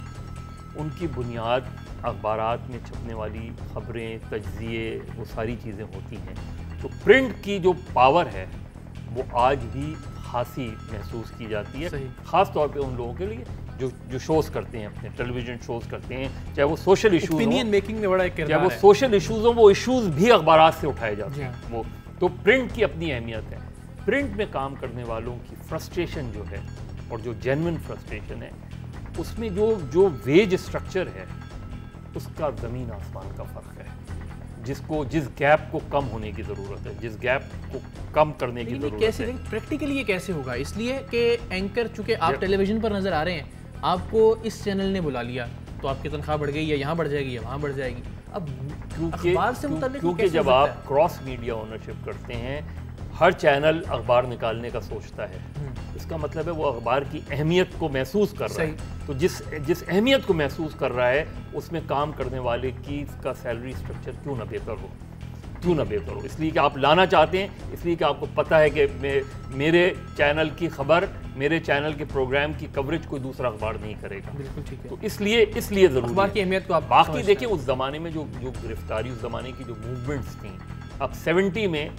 उनकी बुनियाद अखबारात में छपने वाली ख़बरें, तज्ज़िये, वो सारी चीज़ें होती हैं। तो प्रिंट की जो पावर है वो आज भी खासी महसूस की जाती है, ख़ास तौर पे उन लोगों के लिए जो शोज़ करते हैं, अपने टेलीविज़न शोज़ करते हैं, चाहे वो सोशल इशूज़ हों, ओपिनियन मेकिंग में बड़ा एक किरदार है, चाहे वो सोशल इशूज़ हों, वो इशूज़ भी अखबारात से उठाए जाते हैं। वो तो प्रिंट की अपनी अहमियत है। प्रिंट में काम करने वालों की फ्रस्ट्रेशन जो है, और जो जेन्युइन फ्रस्ट्रेशन है, उसमें जो वेज स्ट्रक्चर है, उसका ज़मीन आसमान का फ़र्क है। जिस गैप को कम होने की ज़रूरत है, जिस गैप को कम करने की ज़रूरत है। प्रैक्टिकली ये कैसे होगा? इसलिए कि एंकर, चूँकि आप टेलीविज़न पर नज़र आ रहे हैं, आपको इस चैनल ने बुला लिया तो आपकी तनख्वाह बढ़ गई, या यहाँ बढ़ जाएगी या वहाँ बढ़ जाएगी। अब क्योंकि जब आप क्रॉस मीडिया ओनरशिप करते हैं, हर चैनल अखबार निकालने का सोचता है, इसका मतलब है वो अखबार की अहमियत को महसूस कर रहा है। तो जिस अहमियत को महसूस कर रहा है, उसमें काम करने वाले की का सैलरी स्ट्रक्चर क्यों ना बेहतर हो। इसलिए कि आप लाना चाहते हैं, इसलिए कि आपको पता है कि मेरे चैनल की खबर, मेरे चैनल के प्रोग्राम की कवरेज कोई दूसरा अखबार नहीं करेगा। बिल्कुल ठीक है। तो इसलिए ज़रूरी अखबार की अहमियत को आप बाकी देखिए, उस ज़माने में जो गिरफ्तारी, उस ज़माने की जो मूवमेंट्स थी, अब 70 में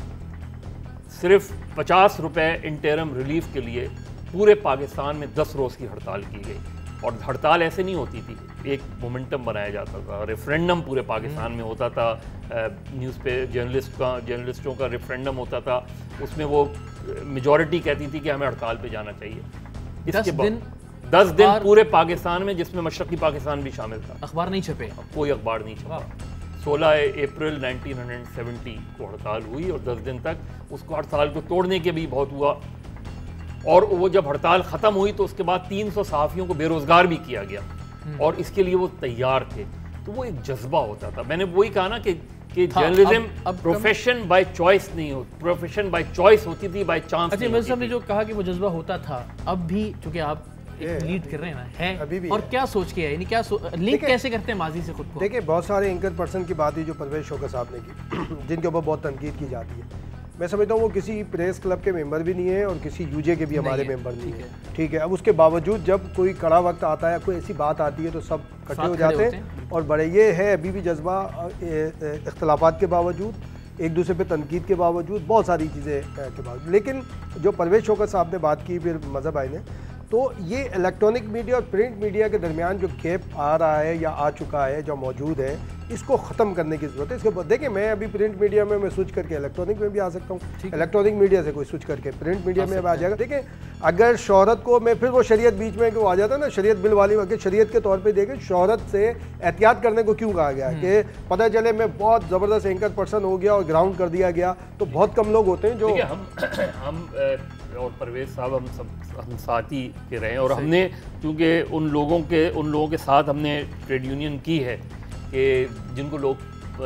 सिर्फ 50 रुपये इंटरम रिलीफ के लिए पूरे पाकिस्तान में 10 रोज़ की हड़ताल की गई। और हड़ताल ऐसे नहीं होती थी, एक मोमेंटम बनाया जाता था, रेफरेंडम पूरे पाकिस्तान में होता था, न्यूज़ पे जर्नलिस्टों का रेफरेंडम होता था, उसमें वो मेजॉरिटी कहती थी कि हमें हड़ताल पे जाना चाहिए। इसके बाद 10 दिन पूरे पाकिस्तान में, जिसमें मशरक़ी पाकिस्तान भी शामिल था, अखबार नहीं छपे, कोई अखबार नहीं छपा। 16 अप्रैल 1970 को हड़ताल हुई और 10 दिन तक उसको, हड़ताल को तोड़ने के भी बहुत हुआ। और वो जब हड़ताल ख़त्म हुई तो उसके बाद 300 सहाफ़ियों को बेरोज़गार भी किया गया, और इसके लिए वो तैयार थे। तो वो एक जज्बा होता था। मैंने वही कहा ना कि जर्नलिज्म प्रोफेशन बाय चॉइस नहीं हो, प्रोफेशन बाय चॉइस होती थी, बाय चांस। अच्छा, मिर्ज़ा साहब ने जो कहा कि वो जज्बा होता था, अब भी चूँकि आप लीड कर रहे हैं ना, है अभी भी और है। क्या सोच के है, यानी क्या लिंक कैसे करते हैं माजी से खुद को? देखिए, बहुत सारे एंकर पर्सन की बात हुई जो परवेज़ शौकत साहब ने की, जिनके ऊपर बहुत तनकीद की जाती है। मैं समझता हूँ वो किसी प्रेस क्लब के मेंबर भी नहीं है और किसी यूजे के भी हमारे मेंबर नहीं है, ठीक है। अब उसके बावजूद जब कोई कड़ा वक्त आता है, कोई ऐसी बात आती है, तो सब इकट्ठे हो जाते हैं। और बड़े ये है अभी भी जज्बा, इख्तलाफात के बावजूद, एक दूसरे पे तनकीद के बावजूद, बहुत सारी चीज़ें के बावजूद। लेकिन जो परवेज़ शौकत साहब ने बात की, फिर मज़हब भाई ने, तो ये इलेक्ट्रॉनिक मीडिया और प्रिंट मीडिया के दरमियान जो गैप आ रहा है या आ चुका है, जो मौजूद है, इसको ख़त्म करने की ज़रूरत है। इसके बाद देखिए, मैं अभी प्रिंट मीडिया में मैं स्विच करके इलेक्ट्रॉनिक में भी आ सकता हूँ, इलेक्ट्रॉनिक मीडिया से कोई स्विच करके प्रिंट मीडिया में आ जाएगा। देखिए, अगर शोहरत को मैं फिर वो शरीयत बीच में वो आ जाता है ना, शरीयत बिल वाली वक्त शरीयत के तौर पे देखें, शोहरत से एहतियात करने को क्यों कहा गया कि पता चले मैं बहुत ज़बरदस्त एंकर पर्सन हो गया और ग्राउंड कर दिया गया। तो बहुत कम लोग होते हैं जो हम और परवेज साहब हम साथी के रहे हैं, और हमने चूँकि उन लोगों के साथ हमने ट्रेड यूनियन की है कि जिनको लोग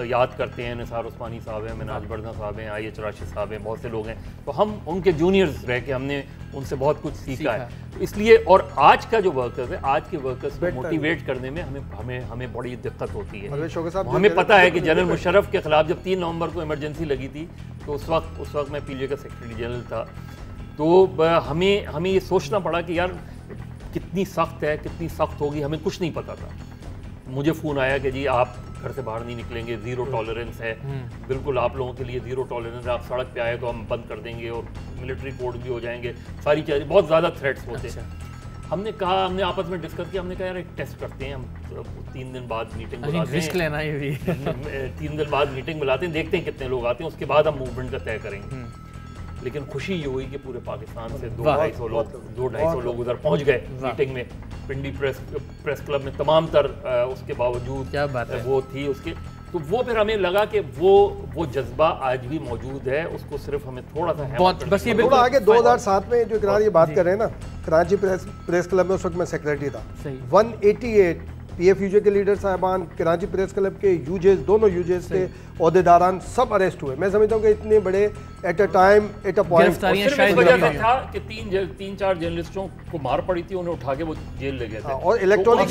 याद करते हैं, निसार उस्मानी साहब हैं, मिनाज बरदा साहब हैं, IH राशिद साहब हैं, बहुत से लोग हैं, तो हम उनके जूनियर्स रह के हमने उनसे बहुत कुछ सीखा है। तो इसलिए, और आज का जो वर्कर्स है, आज के वर्कर्स को मोटिवेट करने में हमें बड़ी दिक्कत होती है। हमें पता है कि जनरल मुशर्रफ के खिलाफ जब 3 नवंबर को इमरजेंसी लगी थी, तो उस वक्त मैं PJ का सेक्रेटरी जनरल था, तो हमें ये सोचना पड़ा कि यार कितनी सख्त है, कितनी सख्त होगी, हमें कुछ नहीं पता था। मुझे फ़ोन आया कि जी आप घर से बाहर नहीं निकलेंगे, ज़ीरो टॉलरेंस है, बिल्कुल आप लोगों के लिए ज़ीरो टॉलरेंस है, आप सड़क पे आए तो हम बंद कर देंगे और मिलिट्री कोर्ट भी हो जाएंगे, सारी चीज़ें, बहुत ज़्यादा थ्रेट्स होते हैं। हमने आपस में डिस्कस किया, हमने कहा यार एक टेस्ट करते हैं, हम 3 दिन बाद मीटिंग बुलाते हैं, रिस्क लेना है भी 3 दिन बाद मीटिंग बुलाते हैं, देखते हैं कितने लोग आते हैं, उसके बाद हम मूवमेंट का तय करेंगे। लेकिन खुशी ये हुई कि पूरे पाकिस्तान से 200-250 लोग उधर पहुंच गए मीटिंग में, पिंडी प्रेस क्लब में तमाम तर, उसके बावजूद क्या बात है वो थी उसके, तो वो फिर हमें लगा कि वो जज्बा आज भी मौजूद है, उसको सिर्फ हमें थोड़ा सा बस ये थोड़ा आगे 2007 में जो इकरार ये बात कर रहे हैं ना, कराची प्रेस क्लब में उस वक्त मैं सेक्रेटरी था, 188 PFUJ के लीडर साहबान, कराची प्रेस क्लब के यूजेस, दोनों यूजेस के ओहदेदारान सब अरेस्ट हुए। मैं समझता हूँ कि इतने बड़े at a time at a point था कि 3-4 जर्नलिस्टों को मार पड़ी थी, उन्हें उठा के वो जेल ले गए थे। और इलेक्ट्रॉनिक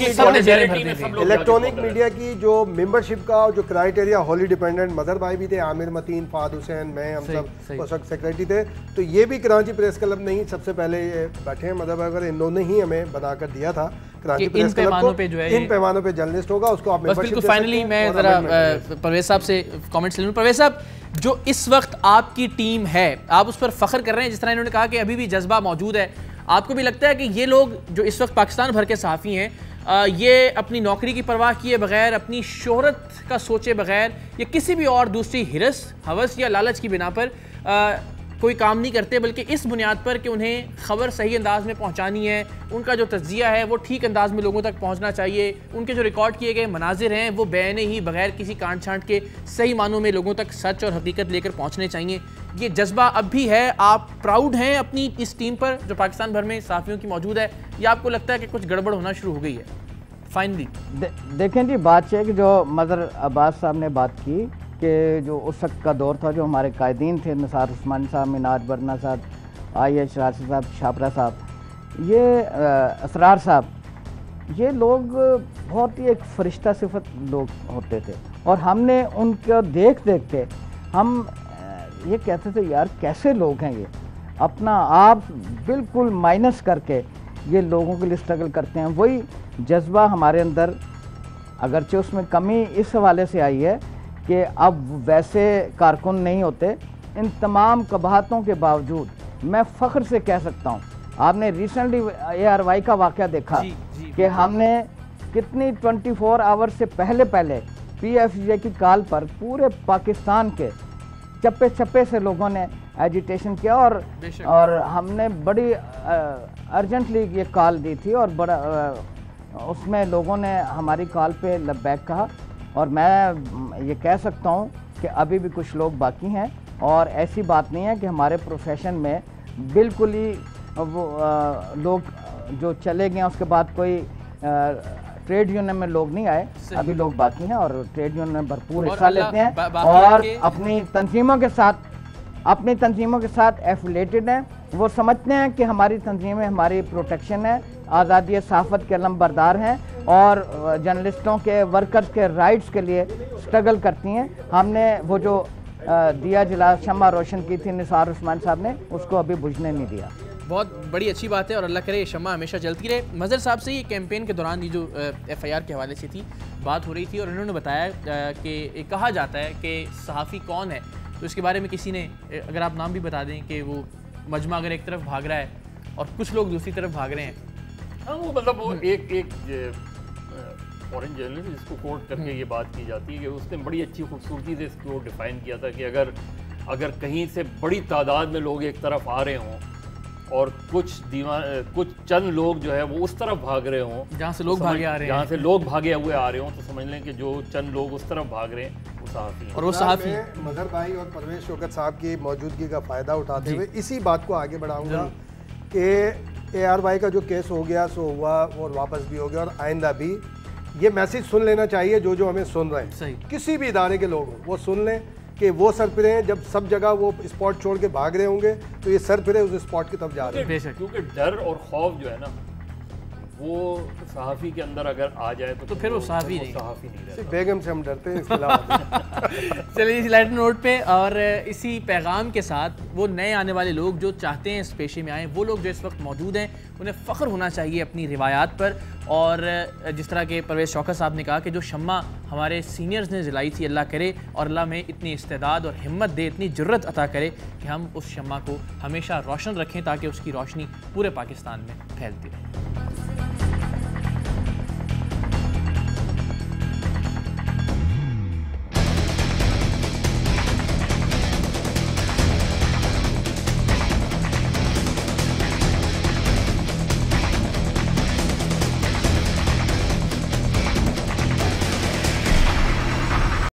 मीडिया की जो मेंबरशिप का जो क्राइटेरिया, होली डिपेंडेंट मदर भाई भी थे, आमिर मतीन, फाद हुसैन, मैं, हम सब उस वक्त सेक्रेटरी थे, तो ये भी कराची प्रेस क्लब ने ही सबसे पहले बैठे हैं, मदर भाई इन्होंने ही हमें बनाकर दिया था कराची प्रेस क्लब को, इन पैमानों पे जर्नलिस्ट होगा उसको आप मेंबरशिप। तो फाइनली मैं जरा परवेज साहब से कमेंट्स ले लूं। परवेज साहब, जो इस वक्त आपकी टीम है, आप उस पर फख्र कर रहे हैं, जिस तरह इन्होंने कहा कि अभी भी जज्बा मौजूद है, आपको भी लगता है कि ये लोग जो इस वक्त पाकिस्तान भर के सहाफ़ी हैं, ये अपनी नौकरी की परवाह किए बगैर, अपनी शोहरत का सोचे बगैर, या किसी भी और दूसरी हिरस, हवस या लालच की बिना पर कोई काम नहीं करते, बल्कि इस बुनियाद पर कि उन्हें ख़बर सही अंदाज में पहुंचानी है, उनका जो तज्जिया है वो ठीक अंदाज में लोगों तक पहुंचना चाहिए, उनके जो रिकॉर्ड किए गए मनाजिर हैं वो बयाने ही बगैर किसी कांट छांट के सही मानों में लोगों तक सच और हकीकत लेकर पहुंचने चाहिए, ये जज्बा अब भी है? आप प्राउड हैं अपनी इस टीम पर जो पाकिस्तान भर में सहाफ़ियों की मौजूद है, या आपको लगता है कि कुछ गड़बड़ होना शुरू हो गई है? फाइनली देखें जी, बात है कि जो मदर अब्बास साहब ने बात की कि जो उस वक्त का दौर था, जो हमारे कायदीन थे, निसार उस्मानी साहब, मिनाज बरना साहब, IH राशिद साहब, छापरा साहब, ये असरार साहब, ये लोग बहुत ही एक फरिश्ता सिफत लोग होते थे, और हमने उनको देख के हम ये कहते थे यार कैसे लोग हैं ये, अपना आप बिल्कुल माइनस करके ये लोगों के लिए स्ट्रगल करते हैं। वही जज्बा हमारे अंदर, अगरचे उसमें कमी इस हवाले से आई है कि अब वैसे कारकुन नहीं होते, इन तमाम कबाहतों के बावजूद मैं फ़ख्र से कह सकता हूँ, आपने रिसेंटली ARY का वाक़या देखा कि हमने कितनी 24 आवर्स से पहले PFUJ की कॉल पर पूरे पाकिस्तान के चप्पे चप्पे से लोगों ने एजिटेशन किया, और हमने बड़ी अर्जेंटली ये कॉल दी थी, और बड़ा उसमें लोगों ने हमारी कॉल पे लब्बैक कहा, और मैं ये कह सकता हूँ कि अभी भी कुछ लोग बाकी हैं, और ऐसी बात नहीं है कि हमारे प्रोफेशन में बिल्कुल ही वो लोग जो चले गए उसके बाद कोई ट्रेड यूनियन में लोग नहीं आए, अभी लोग बाकी हैं, और ट्रेड यूनियन में भरपूर हिस्सा लेते हैं, और अपनी तंजीमों के साथ एफिलेटेड हैं। वो समझते हैं कि हमारी तंजीमें हमारी प्रोटेक्शन है, आज़ादी सहाफ़त के अलमबरदार हैं, और जर्नलिस्टों के, वर्कर्स के राइट्स के लिए स्ट्रगल करती हैं। हमने वो जो दिया जला शम्मा रोशन की थी निसार उस्मान साहब ने, उसको अभी बुझने नहीं दिया। बहुत बड़ी अच्छी बात है, और अल्लाह करे ये शम्मा हमेशा जलती रहे। मज़हर साहब से ये कैंपेन के दौरान ये जो FIR के हवाले से थी बात हो रही थी, और इन्होंने बताया कि कहा जाता है कि सहाफ़ी कौन है, तो इसके बारे में किसी ने, अगर आप नाम भी बता दें, कि वो मजमा अगर एक तरफ भाग रहा है और कुछ लोग दूसरी तरफ भाग रहे हैं। हाँ, वो मतलब वो एक फॉरेन जर्नलिस्ट जिसको कोट करके ये बात की जाती है कि उसने बड़ी अच्छी खूबसूरती से इसको डिफाइन किया था कि अगर कहीं से बड़ी तादाद में लोग एक तरफ आ रहे हों और कुछ चंद लोग जो है वो उस तरफ भाग रहे हों जहाँ से लोग भागे आ रहे हैं, जहाँ से लोग भागे हुए आ रहे हों, तो समझ लें कि जो चंद लोग उस तरफ भाग रहे हैं वो सहाफ़ी हैं। और वो सहाफ़ी मजहर भाई और परवेज शौकत साहब की मौजूदगी का फ़ायदा उठाते हुए इसी बात को आगे बढ़ाऊंगा कि ARY का जो केस हो गया सो हुआ और वापस भी हो गया, और आइंदा भी ये मैसेज सुन लेना चाहिए जो हमें सुन रहे हैं, सही, किसी भी इदारे के लोग हों वो सुन लें कि वो सरफिरे हैं, जब सब जगह वो स्पॉट छोड़ के भाग रहे होंगे तो ये सरफिरे उस स्पॉट की तरफ जा रहे हैं। क्योंकि डर और खौफ जो है ना वो सहाफ़ी के अंदर अगर आ जाए तो फिर वो सहाफ़ी नहीं रहता। बेगम से हम डरते हैं, इसके अलावा चलिए इस लाइट नोट पे और इसी पैगाम के साथ वो नए आने वाले लोग जो चाहते हैं इस पेशे में आए, वो लोग जो इस वक्त मौजूद हैं, उन्हें फ़ख्र होना चाहिए अपनी रिवायात पर। और जिस तरह के परवेज़ शौकत साहब ने कहा कि जो शम्मा हमारे सीनियर्स ने जलाई थी, अल्लाह करे और अल्लाह में इतनी इस्तेदाद और हिम्मत दे, इतनी जुर्रत अता करे कि हम उस शम्मा को हमेशा रोशन रखें ताकि उसकी रोशनी पूरे पाकिस्तान में फैलती रहे।